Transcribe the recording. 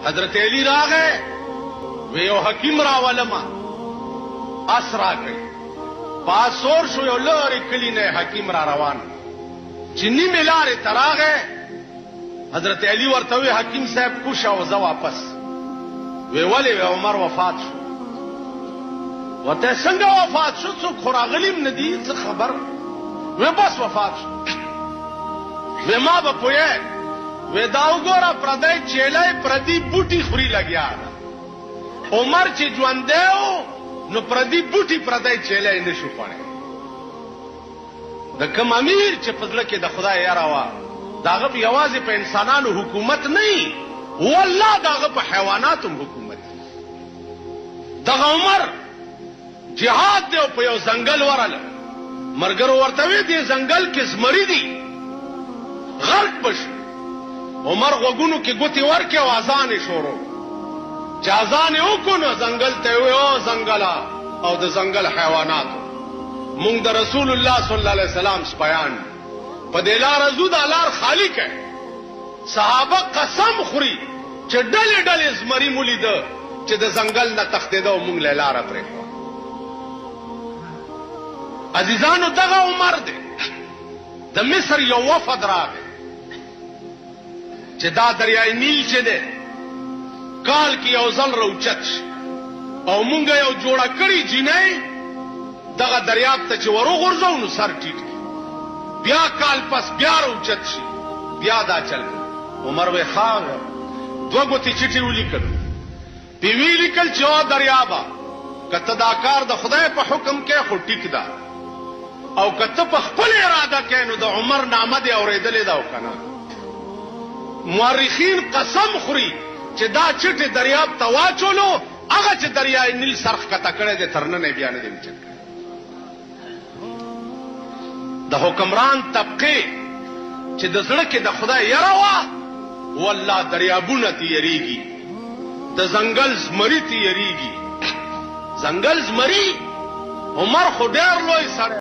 حضرت علی راغه وی یو حکیم راولما اسرا گئی پاسور شو یو لوري کلی نه حکیم را روان چنی ملاره تراغه حضرت علی ورته وی حکیم صاحب کوشا وزه واپس وی ولی عمر وفات شو وته څنګه وفات شو څو خراغلیم ندی څه خبر وی بس وفات شو وی ما به پوهه وی دا وګوره پردی چیلای پردی بوټي خوري لګیا عمر چې ژوند دیو نو پردی بوټي پردی چیلای نشو پړې د کوم امیر چې فضل کې د خدای یاره وا داغه په یوازې په انسانانو حکومت نه والله داغه په حیواناتو حکومت دغه عمر جهاد دی په یو ځنګل ورله مرګرو ورته وی دی ځنګل کې زمری دی غرق بشو عمر غوګونو کې ګوتی ورکه او اذان شروع چې اذان وکړو نو ځنګل ته وی او ځنګلا او د ځنګل حیوانات مونږ د رسول الله صلی الله علیه وسلم سپیان په دلار زو د لار خالق ہے صحابه قسم خوري چې ډلې ډلې زمری مولید چې د ځنګل نه تختیدو مونږ له لار پرې عزیزانو دغه عمر دی د مصر یو وفد راغی چې دا دریای نیل چې دی کال کې یو ځل راوچت شي او مونږ یو جوړه کړی جینۍ دغه دریاب ته چې وروغورځو نو سر ټیټ بیا کال پس بیا راوچت شي بیا دا چل عمر وی خاغ دوه ګوتې چټي ولیکل پی وی لیکل چې او دریابا کته دا کار د خدای په حکم کې خو ټیک ده او کته په خپل اراده کې نو د عمر نامه دی اورېدلې دا وکنه مورخین قسم خوري چې دا چټي دریاب ته واچولو هغه چې دریای نیل سرخ کته کړی دی ترنه نه بیان دی چې د حکمران طبقه چې د زړه کې د خدای یره وا والله دریابونه تیریږي د ځنګل زمری تیریږي ځنګل زمری عمر خو ډېر لوی سره